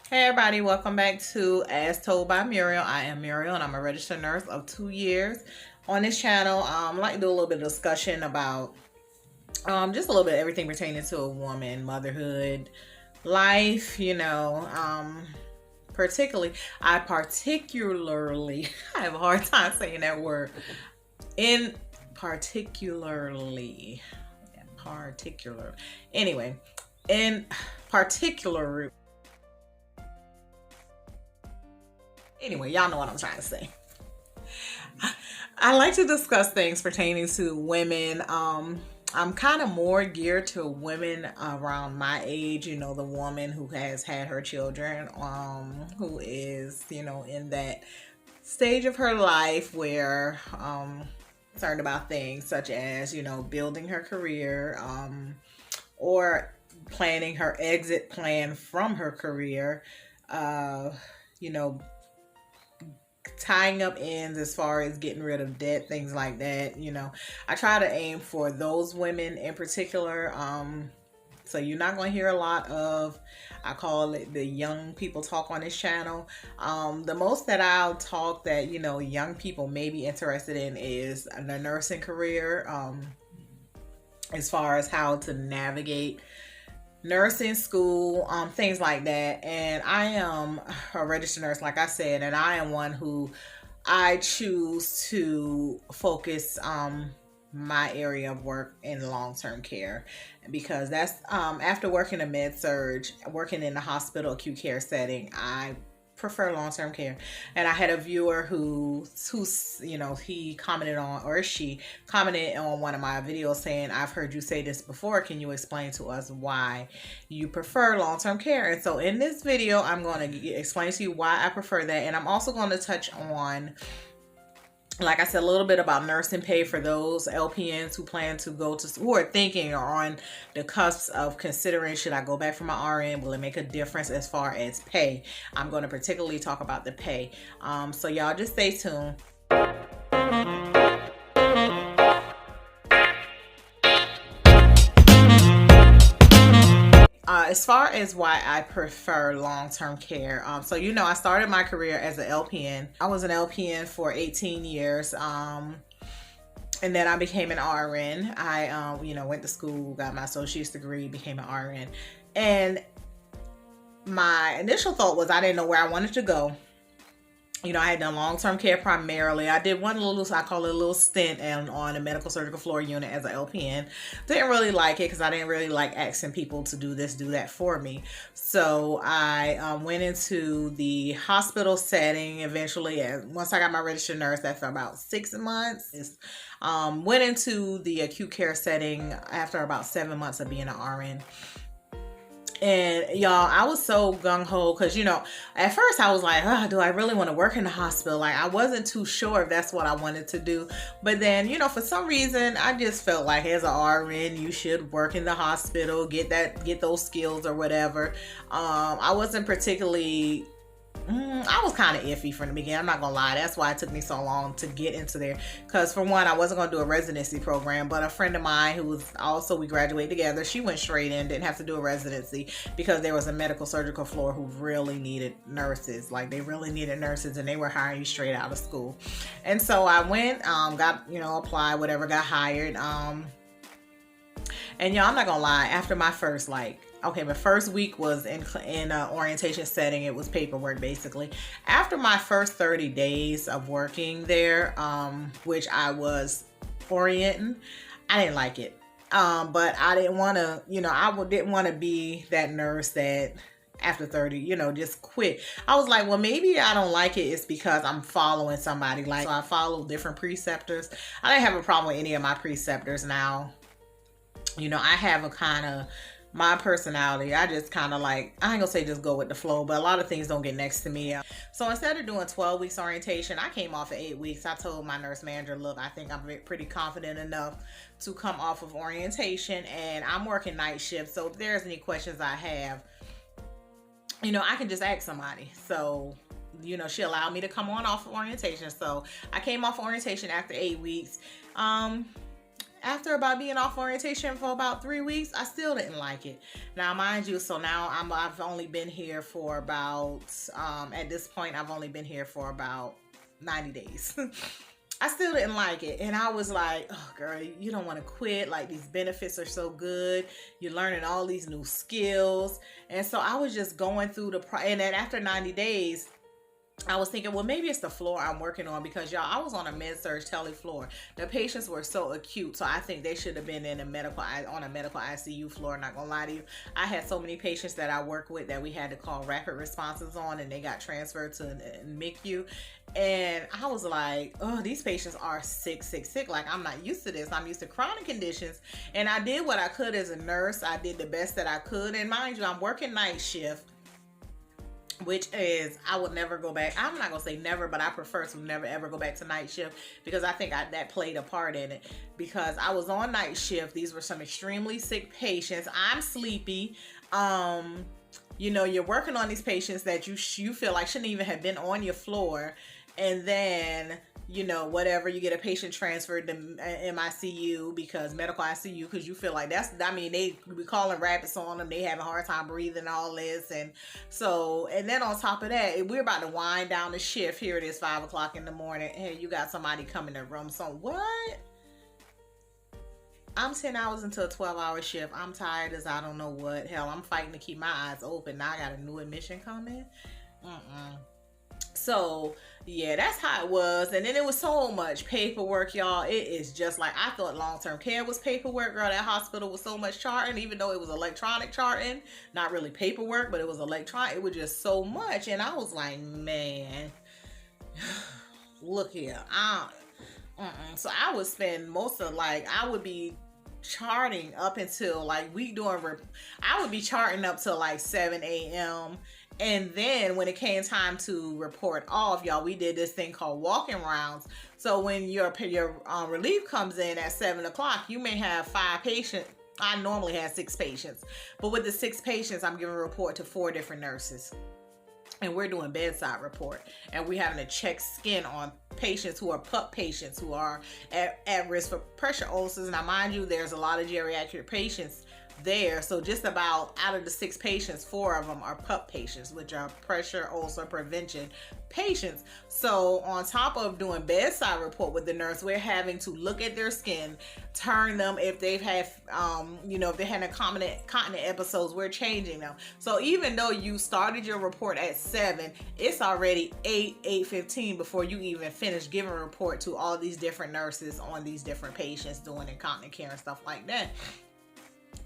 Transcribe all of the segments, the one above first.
Hey everybody, welcome back to As Told by Muriel. I am Muriel and I'm a registered nurse of 2 years. On this channel, I like to do a little bit of discussion about just a little bit of everything pertaining to a woman, motherhood, life, particularly, I have a hard time saying that word, in particularly, anyway, in particular, anyway, y'all know what I'm trying to say. I like to discuss things pertaining to women. I'm kind of more geared to women around my age, the woman who has had her children, who is, in that stage of her life where concerned about things such as, building her career, or planning her exit plan from her career, you know, tying up ends as far as getting rid of debt, things like that. I try to aim for those women in particular. So you're not going to hear a lot of, I call it the young people talk on this channel. The most that I'll talk that, young people may be interested in is the nursing career, as far as how to navigate nursing school, things like that. And I am a registered nurse, like I said, and I am one who I choose to focus my area of work in long-term care, because that's after working a med surge, working in the hospital acute care setting, I prefer long-term care. And I had a viewer who's he commented on, or she commented on one of my videos saying, I've heard you say this before, can you explain to us why you prefer long-term care? And so in this video, I'm going to explain to you why I prefer that. And I'm also going to touch on, like I said, a little bit about nursing pay for those LPNs who plan to go to, who are thinking or on the cusp of considering, should I go back for my RN? Will it make a difference as far as pay? I'm going to particularly talk about the pay. So y'all just stay tuned. As far as why I prefer long-term care, so I started my career as an LPN. I was an LPN for 18 years, and then I became an RN. I went to school, got my associate's degree, became an RN, and my initial thought was I didn't know where I wanted to go. I had done long-term care primarily. I did one little, I call it a little stint on a medical surgical floor unit as an LPN. Didn't really like it because I didn't really like asking people to do this, do that for me. So I went into the hospital setting eventually. And once I got my registered nurse, after about 6 months, went into the acute care setting after about 7 months of being an RN. And y'all, I was so gung-ho because, at first I was like, do I really want to work in the hospital? Like, I wasn't too sure if that's what I wanted to do. But then, for some reason, I just felt like as an RN, you should work in the hospital, get those skills or whatever. I wasn't particularly, I was kind of iffy from the beginning. I'm not gonna lie. That's why it took me so long to get into there. Because for one, I wasn't gonna do a residency program, but a friend of mine who was also, we graduated together, she went straight in, didn't have to do a residency because there was a medical surgical floor who really needed nurses. Like, they really needed nurses, and they were hiring you straight out of school. And so I went, got, applied, whatever, got hired. And I'm not gonna lie, after my first, my first week was in an orientation setting. It was paperwork, basically. After my first 30 days of working there, which I was orienting, I didn't like it. But I didn't want to, didn't want to be that nurse that after 30, just quit. I was like, well, maybe I don't like it. It's because I'm following somebody. So I follow different preceptors. I didn't have a problem with any of my preceptors. Now, I have a kind of, my personality, I just kind of I ain't gonna say just go with the flow, but a lot of things don't get next to me. So instead of doing 12 weeks orientation, I came off of 8 weeks. I told my nurse manager, look, I think I'm pretty confident enough to come off of orientation, and I'm working night shift. So if there's any questions I have, I can just ask somebody. So, she allowed me to come on off of orientation. So I came off orientation after 8 weeks. After about being off orientation for about 3 weeks, I still didn't like it. Now, mind you, so now I've only been here for about, at this point, I've only been here for about 90 days. I still didn't like it. And I was like, oh, girl, you don't want to quit. Like, these benefits are so good. You're learning all these new skills. And so I was just going through and then after 90 days, I was thinking, well, maybe it's the floor I'm working on, because y'all, I was on a med-surg tele floor. The patients were so acute, so I think they should have been on a medical ICU floor. Not gonna lie to you, I had so many patients that I work with that we had to call rapid responses on, and they got transferred to NICU. And I was like, oh, these patients are sick. Like, I'm not used to this. I'm used to chronic conditions. And I did what I could as a nurse. I did the best that I could. And mind you, I'm working night shift, which is, I would never go back. I'm not gonna say never, but I prefer to never ever go back to night shift, because I think that played a part in it, because I was on night shift. These were some extremely sick patients. I'm sleepy. You know, you're working on these patients that you feel like shouldn't even have been on your floor, and then, you know, whatever, you get a patient transferred to MICU, because medical ICU, because you feel like they be calling rapids on them, they having a hard time breathing, all this. And so, and then on top of that, we're about to wind down the shift. Here it is, 5 o'clock in the morning. Hey, you got somebody coming in the room. So what? I'm 10 hours into a 12-hour shift. I'm tired as I don't know what. Hell, I'm fighting to keep my eyes open. Now I got a new admission coming. So yeah, that's how it was. And then it was so much paperwork, y'all. It is just like, I thought long-term care was paperwork. Girl, that hospital was so much charting, even though it was electronic charting, not really paperwork, but it was electronic. It was just so much. And I was like, man, look here. So I would spend most of, like, I would be charting up until, like, I would be charting up till like 7 a.m. And then when it came time to report off, y'all, we did this thing called walking rounds. So when your relief comes in at 7 o'clock, you may have 5 patients. I normally have 6 patients, but with the 6 patients, I'm giving a report to 4 different nurses. And we're doing bedside report, and we're having to check skin on patients who are PUP patients who are at risk for pressure ulcers. Now, mind you, there's a lot of geriatric patients there. So just about out of the 6 patients, 4 of them are PUP patients, which are pressure ulcer prevention patients. So on top of doing bedside report with the nurse, we're having to look at their skin, turn them if they've had, if they had incontinent episodes, we're changing them. So even though you started your report at 7, it's already 8:15 before you even finish giving a report to all these different nurses on these different patients doing incontinent care and stuff like that.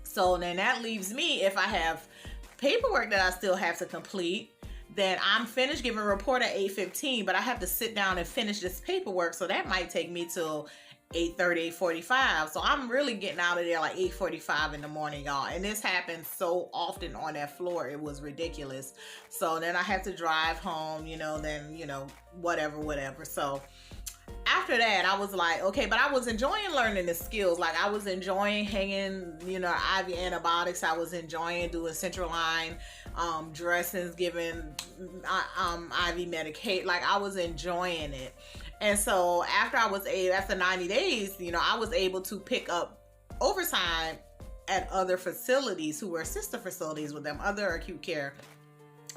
So then that leaves me, if I have paperwork that I still have to complete, then I'm finished giving a report at 8:15, but I have to sit down and finish this paperwork. So that might take me till 8:30, 8:45. So I'm really getting out of there like 8:45 in the morning, y'all. And this happens so often on that floor. It was ridiculous. So then I have to drive home, whatever. So after that, I was like, okay, but I was enjoying learning the skills. Like, I was enjoying hanging, IV antibiotics. I was enjoying doing central line dressings, giving IV Medicaid. Like, I was enjoying it. And so after 90 days, I was able to pick up overtime at other facilities who were sister facilities with them, other acute care,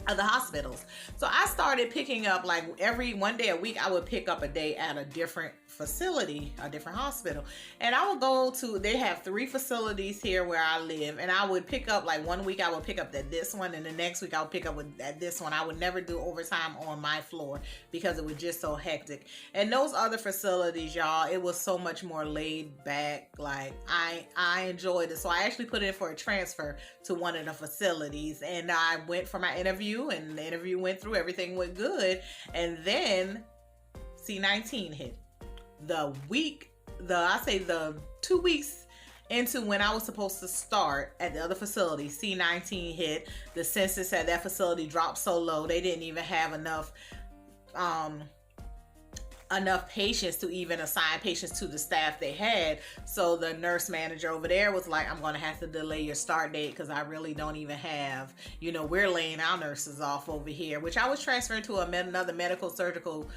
other hospitals. So I started picking up, like, every one day a week, I would pick up a day at a different facility, a different hospital. And I would go to, they have 3 facilities here where I live, and I would pick up, like, one week I would pick up at this one, and the next week I would pick up at this one. I would never do overtime on my floor because it was just so hectic. And those other facilities, y'all, it was so much more laid back. Like, I enjoyed it. So I actually put in for a transfer to one of the facilities, and I went for my interview, and the interview went through, everything went good. And then C-19 hit. The 2 weeks into when I was supposed to start at the other facility, C-19 hit. The census at that facility dropped so low, they didn't even have enough patients to even assign patients to the staff they had. So the nurse manager over there was like, I'm going to have to delay your start date because I really don't even have, we're laying our nurses off over here, which I was transferred to another medical surgical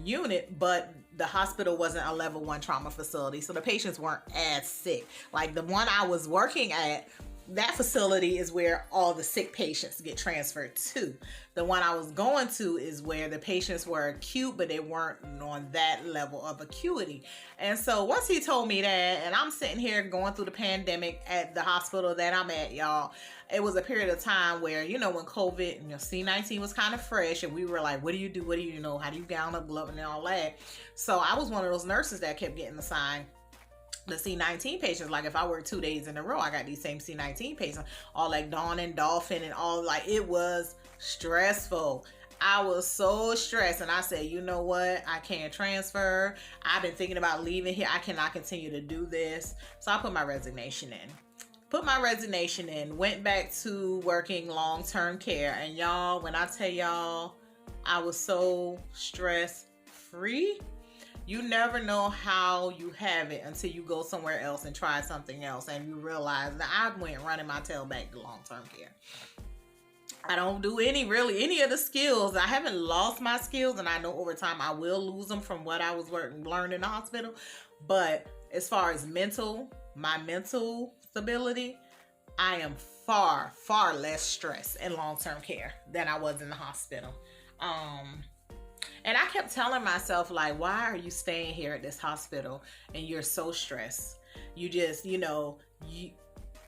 unit, but the hospital wasn't a level 1 trauma facility, so the patients weren't as sick. Like the one I was working at, that facility is where all the sick patients get transferred to. The one I was going to is where the patients were acute, but they weren't on that level of acuity. And so once he told me that, and I'm sitting here going through the pandemic at the hospital that I'm at, y'all, it was a period of time where, you know, when COVID, you know, C-19 was kind of fresh, and we were like, what do you do? What do you know? How do you gown up, glove, and all that? So I was one of those nurses that kept getting assigned the C-19 patients. Like if I work 2 days in a row, I got these same C-19 patients, all like Dawn and Dolphin and all. Like it was stressful. I was so stressed, and I said, you know what? I can't transfer. I've been thinking about leaving here. I cannot continue to do this. So I put my resignation in. Went back to working long-term care. And y'all, when I tell y'all, I was so stress-free. You never know how you have it until you go somewhere else and try something else, and you realize that I went running my tail back to long-term care. I don't do any of the skills. I haven't lost my skills, and I know over time I will lose them from what I was learning in the hospital. But as far as my mental stability, I am far, far less stressed in long-term care than I was in the hospital. And I kept telling myself, like, why are you staying here at this hospital and you're so stressed? You just, you know,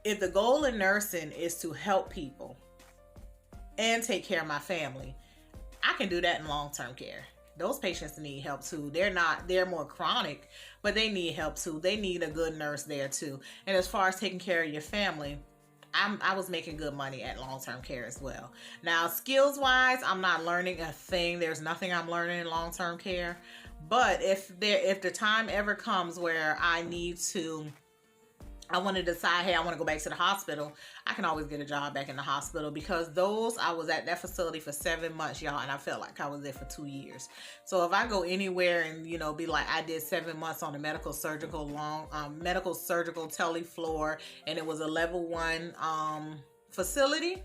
if the goal in nursing is to help people and take care of my family, I can do that in long-term care. Those patients need help too. They're more chronic, but they need help too. They need a good nurse there too. And as far as taking care of your family, I was making good money at long-term care as well. Now, skills-wise, I'm not learning a thing. There's nothing I'm learning in long-term care. But if the time ever comes where I want to decide, hey, I want to go back to the hospital, I can always get a job back in the hospital, because I was at that facility for 7 months, y'all, and I felt like I was there for 2 years. So if I go anywhere and, you know, be like, I did 7 months on the medical surgical telefloor, and it was a level 1 facility,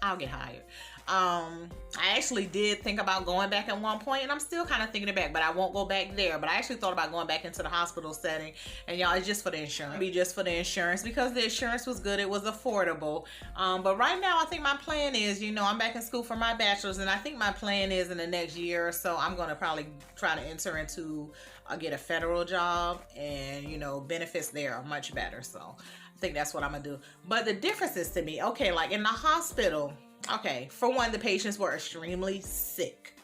I'll get hired. I actually did think about going back at one point, and I'm still kind of thinking it back, but I won't go back there. But I actually thought about going back into the hospital setting, and y'all, it's just for the insurance. Because the insurance was good, it was affordable. But right now, I think my plan is, you know, I'm back in school for my bachelor's, and I think my plan is in the next year or so, I'm going to probably try to enter into get a federal job, and, you know, benefits there are much better. So I think that's what I'm gonna do. But the difference is, to me, okay, like in the hospital, okay, for one, the patients were extremely sick.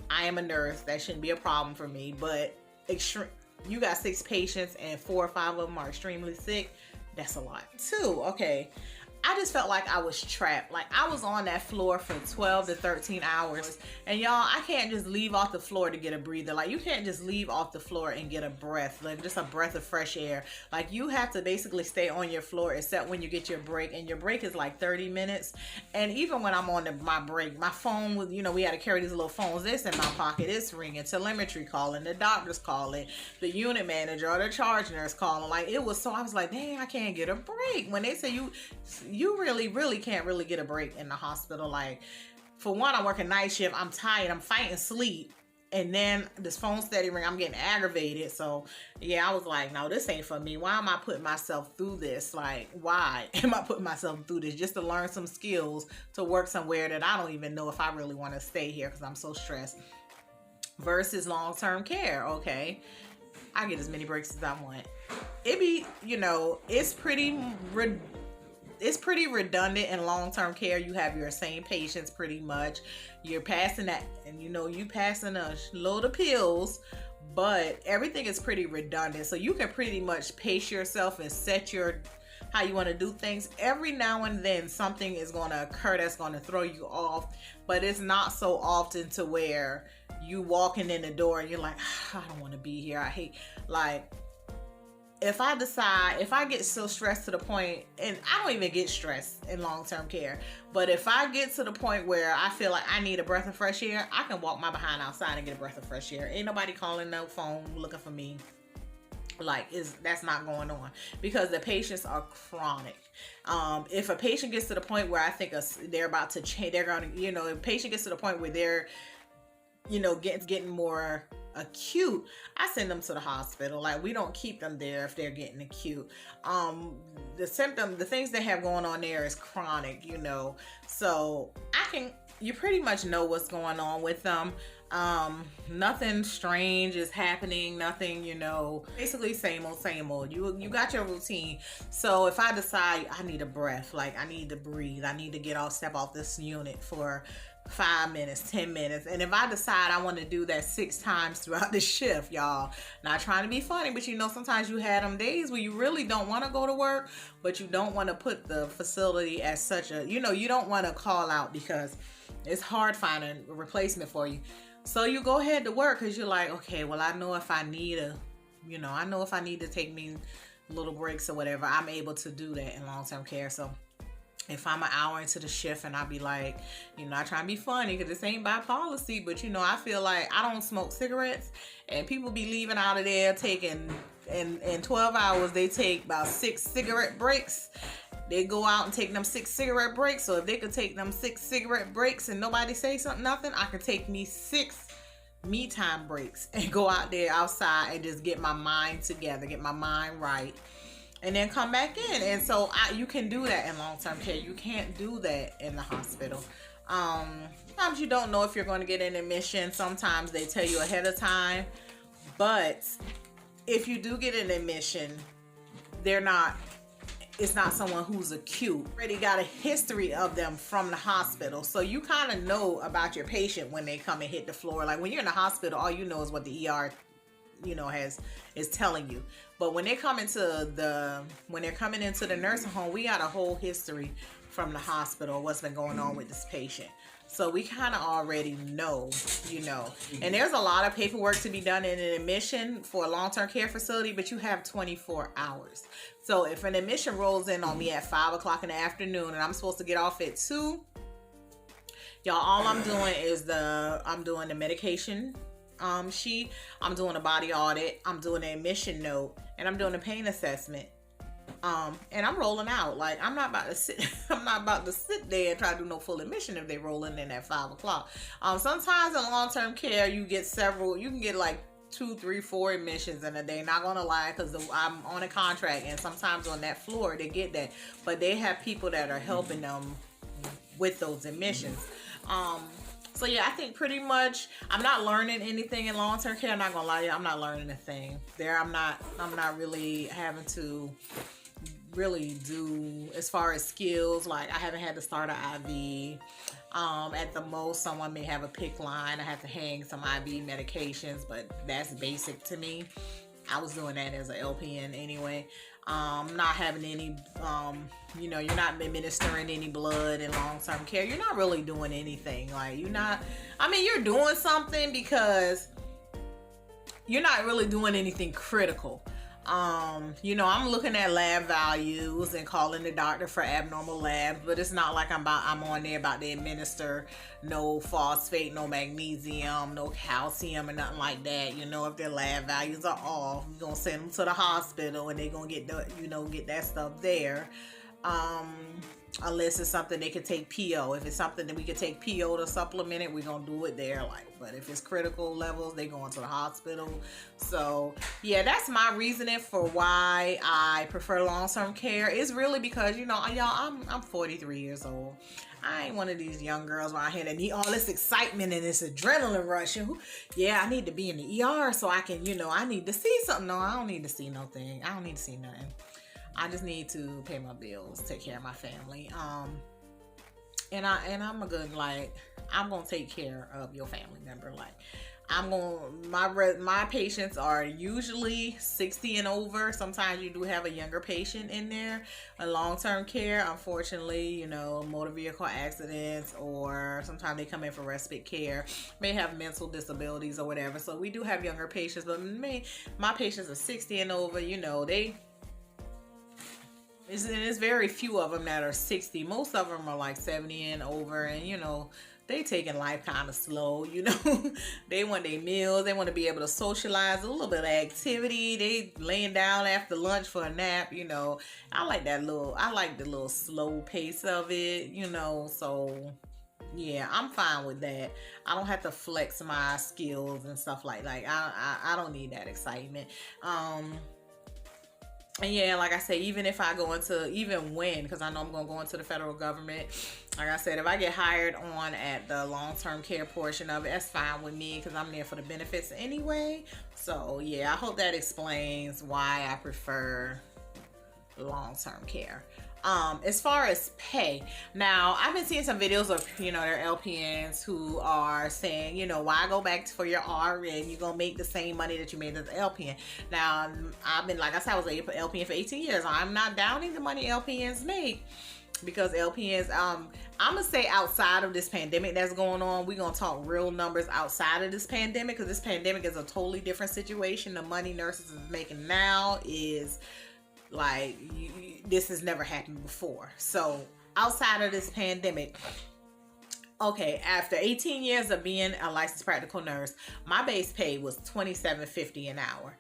I am a nurse. That shouldn't be a problem for me. But you got 6 patients and 4 or 5 of them are extremely sick. That's a lot. 2, okay, I just felt like I was trapped. Like I was on that floor for 12 to 13 hours. And y'all, I can't just leave off the floor to get a breather. Like you can't just leave off the floor and get a breath, like just a breath of fresh air. Like you have to basically stay on your floor except when you get your break. And your break is like 30 minutes. And even when I'm on my break, my phone was, you know, we had to carry these little phones. This in my pocket, it's ringing, telemetry calling, the doctor's calling, the unit manager or the charge nurse calling. Like it was so, I was like, dang, I can't get a break. When they say you really can't really get a break in the hospital. Like for one, I work a night shift, I'm tired, I'm fighting sleep, and then this phone steady ring, I'm getting aggravated. So yeah, I was like, no, this ain't for me. Why am I putting myself through this? Like, why am I putting myself through this just to learn some skills to work somewhere that I don't even know if I really want to stay here because I'm so stressed? Versus long-term care, okay, I get as many breaks as I want. It be, you know, it's pretty redundant in long-term care. You have your same patients pretty much. You're passing that, and you know, you passing a load of pills, but everything is pretty redundant. So you can pretty much pace yourself and set how you want to do things. Every now and then something is going to occur that's going to throw you off, but it's not so often to where you walking in the door and you're like, I don't want to be here. I hate, like, if I get so stressed to the point, and I don't even get stressed in long-term care, but if I get to the point where I feel like I need a breath of fresh air, I can walk my behind outside and get a breath of fresh air. Ain't nobody calling no phone looking for me. Like, that's not going on, because the patients are chronic. If a patient gets to the point where I think they're about to change, they're going to, you know, if a patient gets to the point where getting more acute, I send them to the hospital. Like, we don't keep them there if they're getting acute. The things they have going on there is chronic, so you pretty much know what's going on with them. Nothing strange is happening, nothing, basically same old. You got your routine. So if I decide I need a breath, like I need to breathe, I need to step off this unit for 5 minutes, 10 minutes. And if I decide I want to do that 6 times throughout the shift, y'all, not trying to be funny, but sometimes you had them days where you really don't want to go to work, but you don't want to put the facility as such a, you don't want to call out because it's hard finding a replacement for you. So you go ahead to work because you're like, okay, well, I know if I need to take me little breaks or whatever, I'm able to do that in long-term care. So if I'm an hour into the shift and I be like, I try and be funny because this ain't by policy, but I feel like I don't smoke cigarettes, and people be leaving out of there taking, in 12 hours, they take about 6 cigarette breaks. They go out and take them 6 cigarette breaks. So if they could take them 6 cigarette breaks and nobody say nothing, I could take me 6 me time breaks and go out there outside and just get my mind together, get my mind right, and then come back in. And so you can do that in long-term care. You can't do that in the hospital. Sometimes you don't know if you're going to get an admission. Sometimes they tell you ahead of time. But if you do get an admission, it's not someone who's acute. Already got a history of them from the hospital. So you kind of know about your patient when they come and hit the floor. Like when you're in the hospital, all you know is what the ER is telling you. But when they're coming into the nursing home, we got a whole history from the hospital, what's been going on with this patient. So we kind of already know. And there's a lot of paperwork to be done in an admission for a long-term care facility, but you have 24 hours. So if an admission rolls in on me at 5 o'clock in the afternoon and I'm supposed to get off at 2, y'all, all I'm doing is I'm doing the medication sheet, I'm doing a body audit, I'm doing an admission note, and I'm doing a pain assessment. And I'm rolling out. Like, I'm not about to sit there and try to do no full admission if they rolling in at 5 o'clock. Sometimes in long-term care, you can get like 2, 3, 4 admissions in a day. Not gonna lie, because I'm on a contract, and sometimes on that floor they get that. But they have people that are helping them with those admissions. So yeah, I think pretty much I'm not learning anything in long-term care. I'm not gonna lie to you, I'm not learning a thing. I'm not really having to really do as far as skills. Like, I haven't had to start an IV. At the most, someone may have a PICC line. I have to hang some IV medications, but that's basic to me. I was doing that as an LPN anyway. Not having any, you're not administering any blood in long-term care. You're not really doing anything. Like, you're doing something because you're not really doing anything critical. I'm looking at lab values and calling the doctor for abnormal labs, but it's not like I'm on there about to administer no phosphate, no magnesium, no calcium, or nothing like that. If their lab values are off, we're gonna send them to the hospital and they're gonna get get that stuff there. Unless it's something they could take PO. If it's something that we could take PO to supplement it, we're gonna do it there. But if it's critical levels, they go into the hospital. So yeah, that's my reasoning for why I prefer long-term care. It's really because y'all, I'm 43 years old. I ain't one of these young girls around here that need all this excitement and this adrenaline rush. Yeah, I need to be in the ER so I can, I need to see something. No, I don't need to see nothing. I don't need to see nothing. I just need to pay my bills, take care of my family. And I'm I'm gonna take care of your family member. Like, my patients are usually 60 and over. Sometimes you do have a younger patient in there. A long-term care, unfortunately, motor vehicle accidents, or sometimes they come in for respite care, may have mental disabilities or whatever. So we do have younger patients, but my patients are 60 and over. There's very few of them that are 60. Most of them are like 70 and over, and they taking life kind of slow. They want their meals, they want to be able to socialize, a little bit of activity. They laying down after lunch for a nap. I like the little slow pace of it. So Yeah, I'm fine with that. I don't have to flex my skills and stuff like I don't need that excitement. Um, and yeah, like I say, even if I go into, even when, because I know I'm going to go into the federal government, like I said, if I get hired on at the long-term care portion of it, that's fine with me because I'm there for the benefits anyway. So yeah, I hope that explains why I prefer long-term care. As far as pay, now I've been seeing some videos of, their LPNs who are saying, why go back for your RN? You're gonna make the same money that you made as an LPN. Now I've been, like I said, I was an LPN for 18 years. I'm not downing the money LPNs make, because LPNs, I'm gonna say outside of this pandemic that's going on, we're gonna talk real numbers outside of this pandemic, because this pandemic is a totally different situation. The money nurses is making now is like, this has never happened before. So outside of this pandemic, okay, after 18 years of being a licensed practical nurse, my base pay was $27.50 an hour.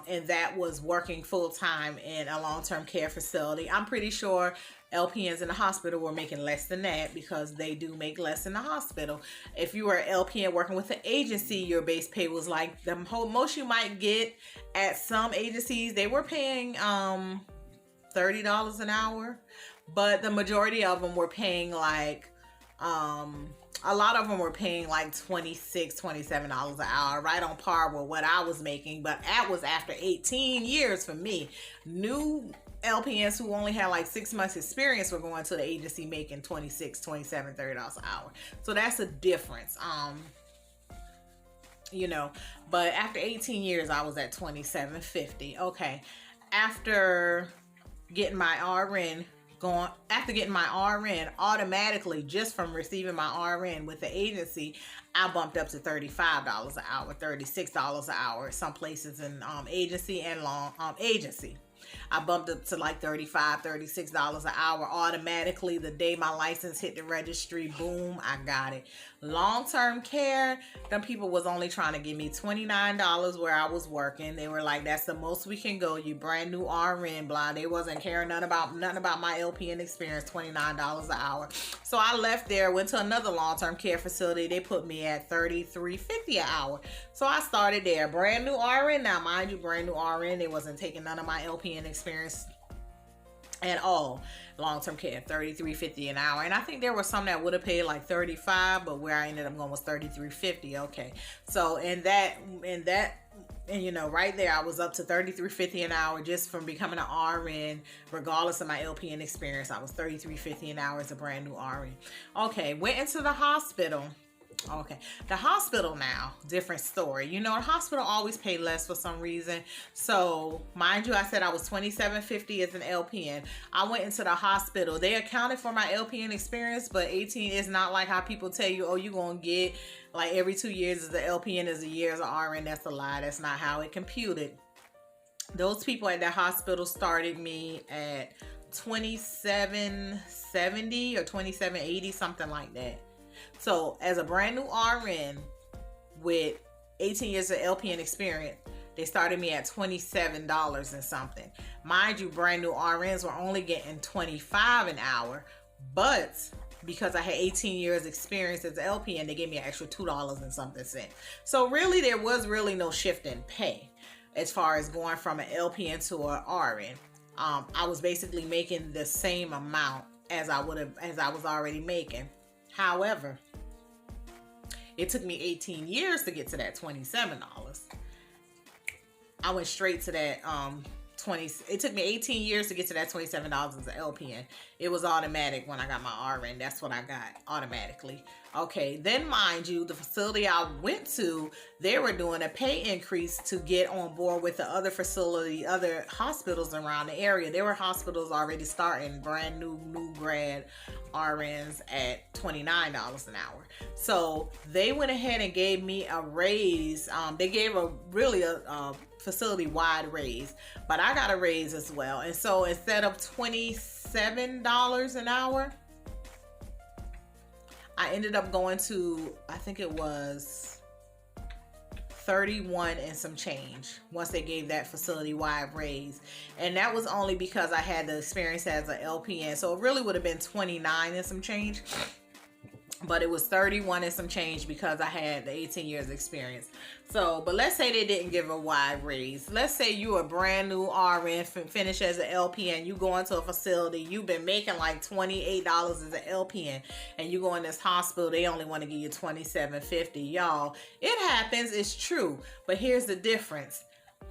And that was working full time in a long-term care facility. I'm pretty sure LPNs in the hospital were making less than that, because they do make less in the hospital. If you were an LPN working with an agency, your base pay was like the most you might get at some agencies. They were paying $30 an hour, but the majority of them were paying like a lot of them were paying like $26, $27 an hour, right on par with what I was making. But that was after 18 years for me. New LPNs who only had like 6 months experience were going to the agency making $26, $27, $30 an hour. So that's a difference. But after 18 years, I was at $27.50. Okay. After getting my RN, automatically, just from receiving my RN with the agency, I bumped up to $35 an hour, $36 an hour. Some places in agency and long agency, I bumped up to like $35, $36 an hour automatically the day my license hit the registry. Boom, I got it. Long-term care, them people was only trying to give me $29 where I was working. They were like, that's the most we can go. You brand new RN, blah. They wasn't caring nothing about my LPN experience. $29 an hour. So I left there, went to another long-term care facility. They put me at $33.50 an hour. So I started there, brand new RN. Now, mind you, brand new RN. They wasn't taking none of my LPN experience at all. Long-term care, $33.50 an hour. And I think there were some that would have paid like $35, but where I ended up going was $33.50. Okay. So and right there, I was up to $33.50 an hour just from becoming an RN, regardless of my LPN experience. I was $33.50 an hour as a brand new RN. Okay, went into the hospital. Okay, the hospital now, different story. The hospital always pay less for some reason. So, mind you, I said I was $27.50 as an LPN. I went into the hospital. They accounted for my LPN experience, but 18 is not like how people tell you, oh, you're going to get like every 2 years as an LPN as a year as an RN. That's a lie. That's not how it computed. Those people at that hospital started me at $27.70 or $27.80, something like that. So as a brand new RN with 18 years of LPN experience, they started me at $27 and something. Mind you, brand new RNs were only getting $25 an hour, but because I had 18 years experience as an LPN, they gave me an extra $2 and something cents. So really, there was really no shift in pay as far as going from an LPN to an RN. I was basically making the same amount as I was already making. However, it took me 18 years to get to that $27. I went straight to that it took me 18 years to get to that $27 as an LPN. It was automatic when I got my RN. That's what I got automatically. Okay, then mind you, the facility I went to, they were doing a pay increase to get on board with the other hospitals around the area. There were hospitals already starting brand new grad RNs at $29 an hour. So they went ahead and gave me a raise. They gave a facility-wide raise, but I got a raise as well. And so instead of $27 an hour, I ended up going to, I think it was 31 and some change once they gave that facility-wide raise. And that was only because I had the experience as an LPN. So it really would have been 29 and some change. but it was 31 and some change because I had the 18 years experience. So, but let's say they didn't give a wide raise. Let's say you a brand new RN, finish as an LPN, you go into a facility, you've been making like $28 as an LPN, and you go in this hospital, they only want to give you $27.50. Y'all, it happens, it's true. But here's the difference.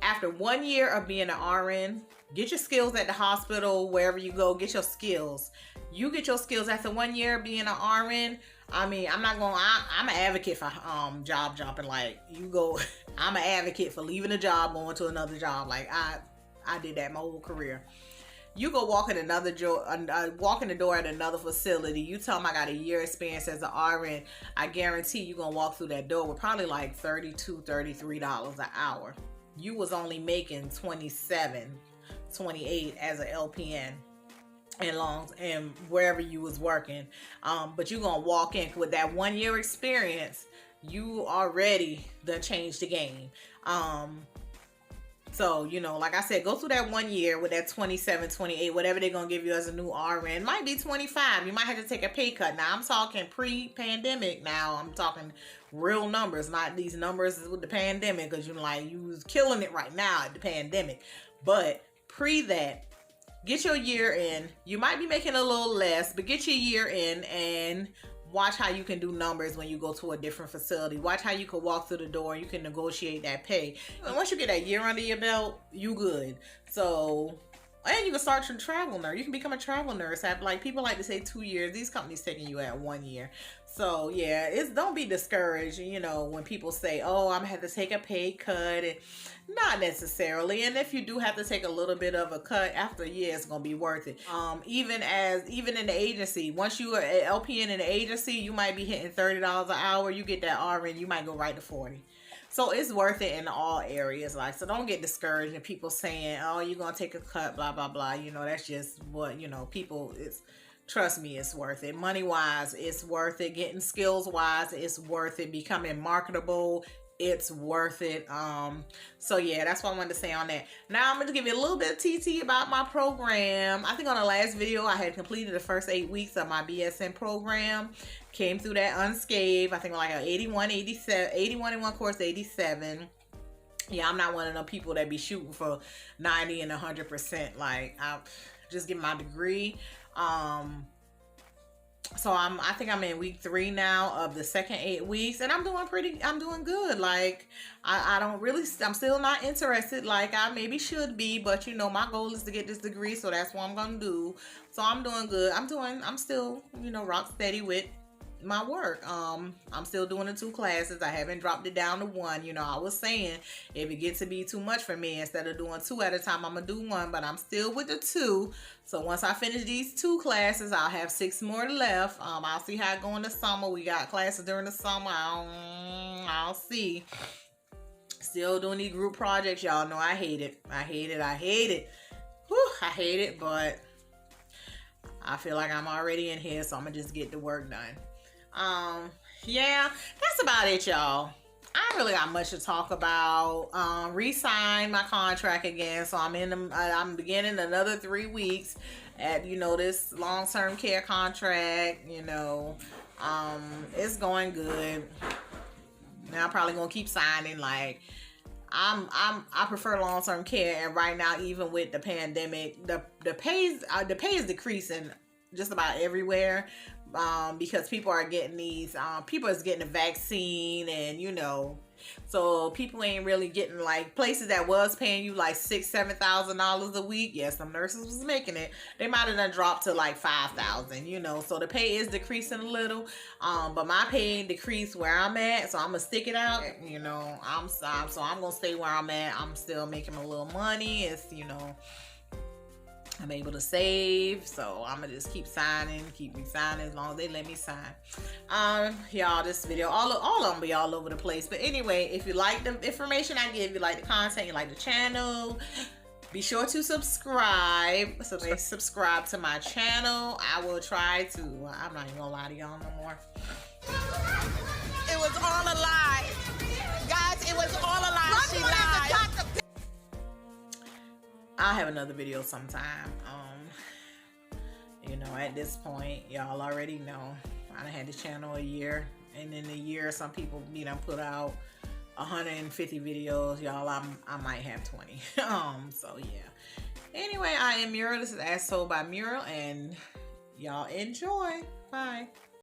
After 1 year of being an RN, get your skills at the hospital, wherever you go, get your skills. You get your skills after 1 year being an RN. I mean, I'm an advocate for job jumping. Like, you go, I'm an advocate for leaving a job, going to another job. Like, I did that my whole career. You go walk in walk in the door at another facility. You tell them I got a year experience as an RN. I guarantee you're going to walk through that door with probably like $32, $33 an hour. You was only making 27, 28 as an LPN. And wherever you was working, but you're gonna walk in with that 1 year experience. You already done changed the game. So, you know, like I said, go through that 1 year with that 27, 28, whatever they're gonna give you as a new RN. Might be 25. You might have to take a pay cut. Now I'm talking pre-pandemic. Now I'm talking real numbers, not these numbers with the pandemic, because you was killing it right now at the pandemic. But pre that, get your year in. You might be making a little less, but get your year in and watch how you can do numbers when you go to a different facility. Watch how you can walk through the door and you can negotiate that pay. And once you get that year under your belt, you good. So, and you can start your travel nurse. You can become a travel nurse. Like, people like to say 2 years. These companies taking you at 1 year. So yeah, don't be discouraged, you know, when people say, oh, I'm gonna have to take a pay cut. And not necessarily. And if you do have to take a little bit of a cut after a year, it's gonna be worth it. Even in the agency, once you are an LPN in the agency, you might be hitting $30 an hour. You get that RN, you might go right to 40. So it's worth it in all areas. Like, so don't get discouraged and people saying, oh, you're gonna take a cut, blah blah blah. You know, that's just what, you know, people, trust me, it's worth it. Money wise, it's worth it. Getting skills wise, it's worth it. Becoming marketable, it's worth it. So yeah, that's what I wanted to say on that. Now I'm going to give you a little bit of TT about my program. I think on the last video I had completed the first 8 weeks of my BSN program. Came through that unscathed. I think like an 81 in one course, 87. Yeah, I'm not one of them people that be shooting for 90 and 100%. Like, I just get my degree. So I think I'm in week 3 now of the second 8 weeks, and I'm doing good. Like, I'm still not interested like I maybe should be, but you know, my goal is to get this degree, so that's what I'm gonna do. So I'm doing good. I'm still, you know, rock steady with my work. I'm still doing the 2 classes. I haven't dropped it down to 1. You know, I was saying if it gets to be too much for me, instead of doing 2 at a time, I'm gonna do 1, but I'm still with the 2. So once I finish these 2 classes, I'll have 6 more left. I'll see how it go in the summer. We got classes during the summer. I'll see. Still doing these group projects. Y'all know I hate it. I hate it. Whew, I hate it, but I feel like I'm already in here, so I'm gonna just get the work done. Yeah, that's about it, y'all. I don't really got much to talk about. Re-signed my contract again, so I'm beginning another 3 weeks at, you know, this long-term care contract. You know, it's going good. Now I'm probably gonna keep signing. Like, I prefer long-term care, and right now, even with the pandemic, the pay is decreasing just about everywhere. Because people are getting people is getting a vaccine, and you know, so people ain't really getting, like, places that was paying you like $6,000-$7,000 a week. Yes, some nurses was making it. They might have done dropped to like $5,000. You know, so the pay is decreasing a little. But my pay decreased where I'm at, so I'm gonna stick it out. You know, so I'm gonna stay where I'm at. I'm still making a little money. It's, you know, I'm able to save, so I'm gonna just keep re-signing as long as they let me sign. Y'all, this video, all of them be all over the place. But anyway, if you like the information I give, you like the content, you like the channel, be sure to subscribe. Subscribe to my channel. I will try to. I'm not even gonna lie to y'all no more. It was all a lie, guys. It was all a lie. She lied. I'll have another video sometime. You know, at this point, y'all already know I done had this channel a year, and in a year, some people, put out 150 videos. Y'all, I might have 20. So yeah. Anyway, I am Muriel. This is As Told by Muriel, and y'all enjoy. Bye.